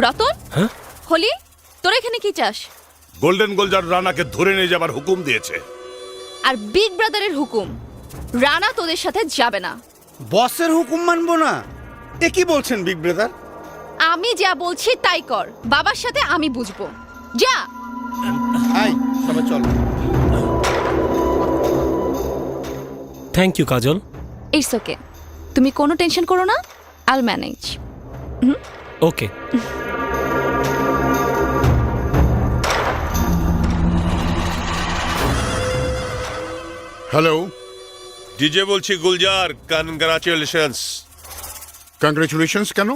রতন, হ্যাঁ? হলি, তোরা এখানে কি চাস? গোল্ডেন গুলজার রানাকে ধরে নিয়ে যাবার হুকুম দিয়েছে। আর বিগ ব্রাদারের হুকুম, রানা তোদের সাথে যাবে না। বসের হুকুম মানবো না? এ কি বলছেন বিগ ব্রাদার? আমি যা বলছি তাই কর, বাবার সাথে আমি বুঝবো। যা। আই সবাই চল। Thank you Kajal. It's okay, তুমি কোনো টেনশন করো না, আইল ম্যানেজ। ওকে। হ্যালো, ডিজে বলছি গুলজার, কনগ্রাচুলেশনস। কংগ্রেচুলেশনস কেন?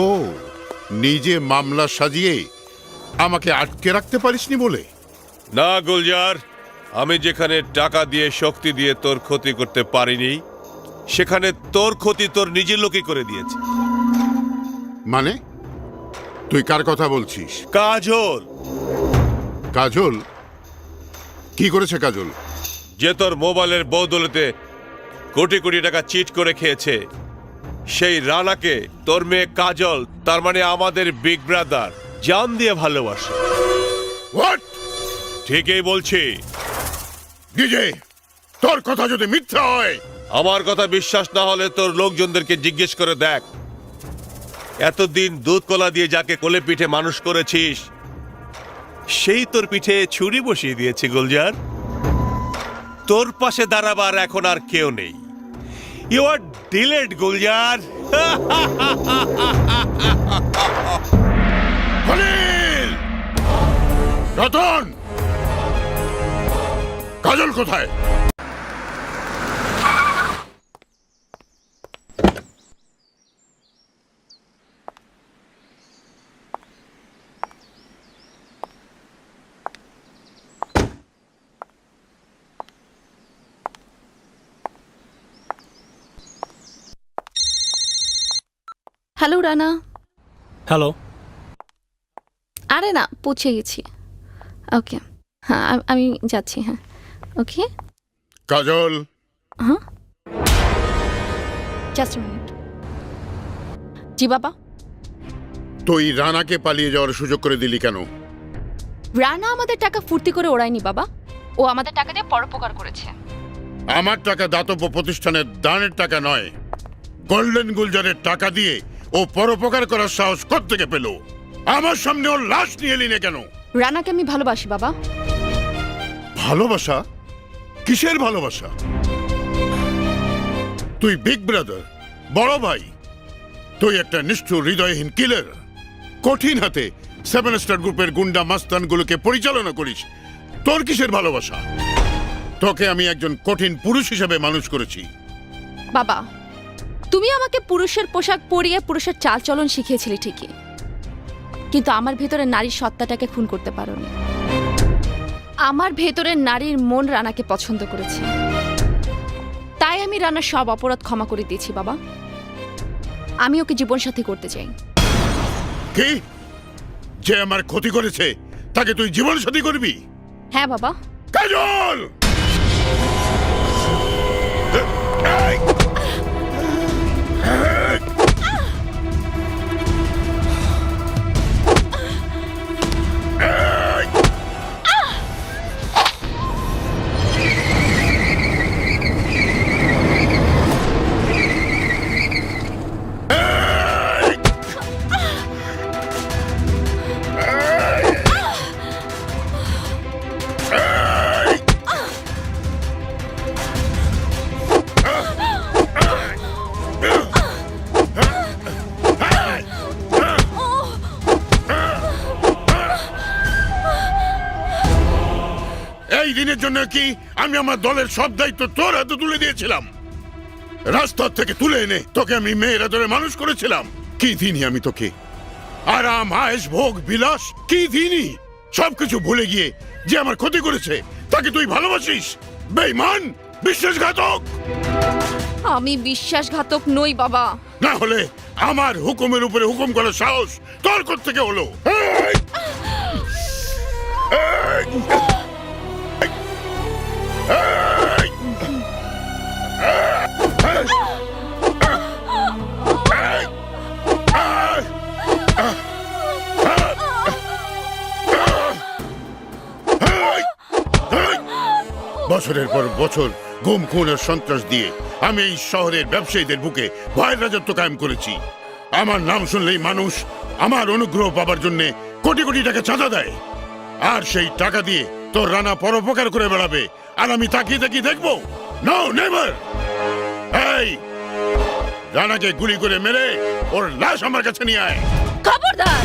ও, নিজে মামলা সাজিয়ে আমাকে আটকে রাখতে পারিসনি বলে? না গুলজার, আমি যেখানে টাকা দিয়ে শক্তি দিয়ে তোর ক্ষতি করতে পারিনি, সেখানে তোর ক্ষতি তোর নিজের লোকই করে দিয়েছে। মানে তুই কার কথা বলছিস? কাজল। কাজল? কি করেছে কাজল? যে তোর মোবাইলের বদৌলতে কোটি কোটি টাকা চিট করে খেয়েছে, সেই রানাকে তোর মেয়ে কাজল, তার মানে আমাদের বিগ ব্রাদার, জান দিয়ে ভালোবাসে। হোয়াট? ঠিকই বলছি। ডিজে, তোর কথা যদি মিথ্যা হয়। আমার কথা বিশ্বাস না হলে তোর লোকজনদেরকে জিজ্ঞেস করে দেখ। এতদিন দুধ কলা দিয়ে যাকে কোলে পিঠে মানুষ করেছিস, সেই তোর পিঠে ছুরি বসিয়ে দিয়েছে গুলজার। তোর পাশে দাঁড়াবার এখন আর কেউ নেই। You are delayed Gulzar. Khalil! Ratan! Kajal কোথায়? হ্যালো রানা। হ্যালো। আরে না, পৌঁছে গেছি। ওকে, হ্যাঁ আমি যাচ্ছি। হ্যাঁ, ওকে। কাজল, হ্যাঁ, জাস্ট মিনিট। জি বাবা। তুই রানাকে পালিয়ে যাওয়ার সুযোগ করে দিলি কেন? রানা আমাদের টাকা ফুর্তি করে ওড়ায়নি বাবা, ও আমাদের টাকা দিয়ে পরোপকার করেছে। আমার টাকা দাতব্য প্রতিষ্ঠানের দানের টাকা নয়। গোল্ডেন গুলজারের টাকা দিয়ে ও পরোপকার করার সাহস কোত্থেকে পেল? আমার সামনে ওর লাশ নিয়ে এলি না কেন? রানাকে আমি ভালোবাসি বাবা। ভালোবাসা? কিসের ভালোবাসা? তুই বিগ ব্রাদার, বড় ভাই। তুই একটা নিষ্ঠুর হৃদয়হীন কিলার। কঠিন হাতে 7 স্টার গ্রুপের গুন্ডা মাস্তানগুলোকে পরিচালনা করিস। তোর কিসের ভালোবাসা? তোকে আমি একজন কঠিন পুরুষ হিসেবে মানুষ করেছি। বাবা, তুমি আমাকে পুরুষের পোশাক পরিয়ে পুরুষের চালচলন শিখিয়েছিলে ঠিকই, কিন্তু আমার ভেতরে নারীর সত্তাটাকে খুন করতে পারোনি। আমার ভেতরের নারীর মন রানাকে পছন্দ করেছে, তাই আমি রানার সব অপরাধ ক্ষমা করে দিয়েছি বাবা। আমি ওকে জীবনসাথী করতে চাই। কি? যে আমার ক্ষতি করেছে তাকে তুই জীবন সাথী করবি? হ্যাঁ বাবা। কাজল! এই দিনের জন্য কি আমি আমার দলের সব দায়িত্ব তোর হাতে তুলে দিয়েছিলাম? রাস্তার থেকে তুলে এনে তোকে আমি মেয়েরা ধরে মানুষ করেছিলাম। কি দিনই আমি তোকে আরাম, আয়েশ, ভোগ, বিলাস কি দিনই? সবকিছু ভুলে গিয়ে যে আমার ক্ষতি করেছে তাকে তুই ভালোবাসিস? বেঈমান, বিশ্বাসঘাতক! আমি বিশ্বাসঘাতক নই বাবা। না হলে আমার হুকুমের উপরে হুকুম করার সাহস তোর কোত্থেকে হলো? এই! এই! এই! এই! বছরের পর বছর গুম খুন আর সন্ত্রাস দিয়ে আমি এই শহরের ব্যবসায়ীদের বুকে ভয়ের রাজত্ব কায়েম করেছি। আমার নাম শুনলেই মানুষ আমার অনুগ্রহ পাবার জন্য কোটি কোটি টাকা চাঁদা দেয়, আর সেই টাকা দিয়ে তোর রানা পরোপকার করে বেড়াবে, আর আমি তাকিয়ে তাকিয়ে দেখবো? No, never. এই রানাকে গুলি করে মেরে ওর লাশ আমার কাছে নিয়ে আয়। খবরদার,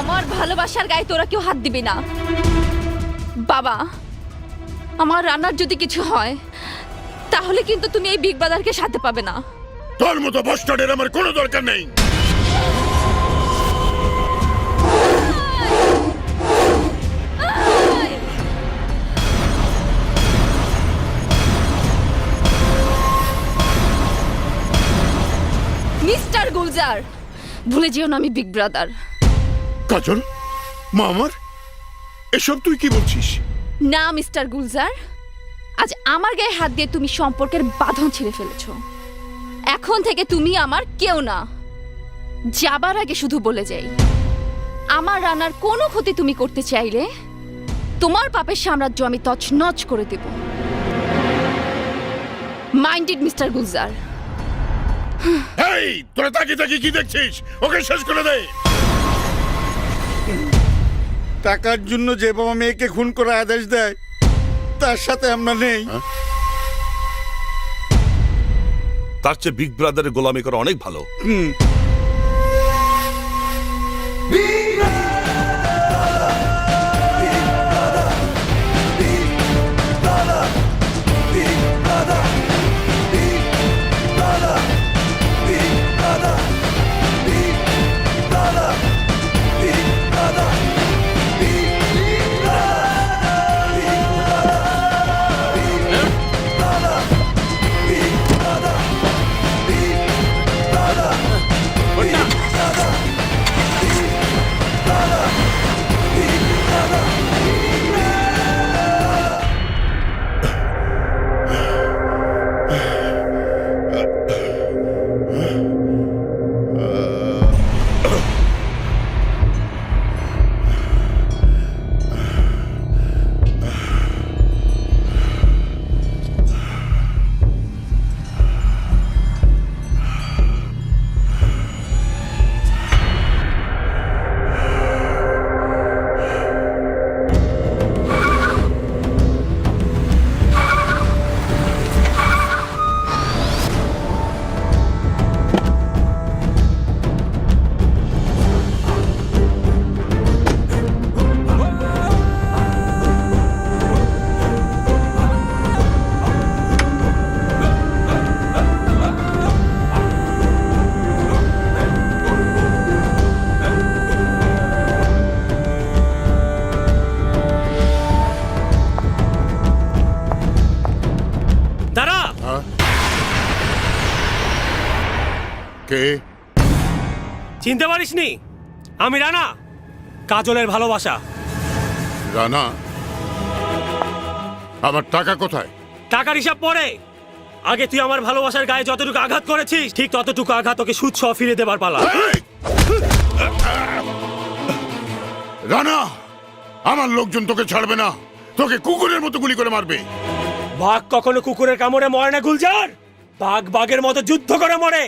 আমার ভালোবাসার গায়ে তোরা কেউ হাত দিবি না। বাবা, আমার রান্নার যদি কিছু হয় তাহলে কিন্তু তুমি এই বিগ ব্রাদারকে সাথে পাবে না। তোর মতো বস্টার্ডের আমার কোনো দরকার নেই। মিস্টার গুলজার, ভুলে যেও না আমি বিগ ব্রাদার। কাজল, মা আমার, এসব তুই কি বলছিস? না মিস্টার গুলজার, আজ আমার গায়ে হাত দিয়ে তুমি সম্পর্কের বাঁধন ছিঁড়ে ফেলেছ। এখন থেকে তুমি আমার কেউ না। যাবার আগে শুধু বলে যাই, আমার রান্নার কোনো ক্ষতি তুমি করতে চাইলে তোমার পাপের সাম্রাজ্য আমি তছনছ করে দেব। Minded mister Gulzar. এই তোরা তাকিয়ে তাকিয়ে কি দেখছিস? ওকে শেষ করে দে। টাকার জন্য যে বাবা মেয়েকে খুন করার আদেশ দেয় তার সাথে আমরা নেই। তার চেয়ে বিগ ব্রাদারের গোলামি করা অনেক ভালো। দাঁড়া। কে? চিনতে পারিসনি? আমি রানা, কাজলের ভালোবাসা। রানা? আমার টাকা কোথায়? টাকার হিসাব পরে। আগে তুই আমার ভালোবাসার গায়ে যতটুকু আঘাত করেছিস ঠিক ততটুকু আঘাত ওকে সুদ সহ ফিরে দেবার পালা। এই! রানা, আমার লোকজন তোকে ছাড়বে না, তোকে কুকুরের মতো গুলি করে মারবে। বাঘ কখনো কুকুরের কামড়ে মরে না গুলজার, বাঘ বাঘের মতো যুদ্ধ করে মরে।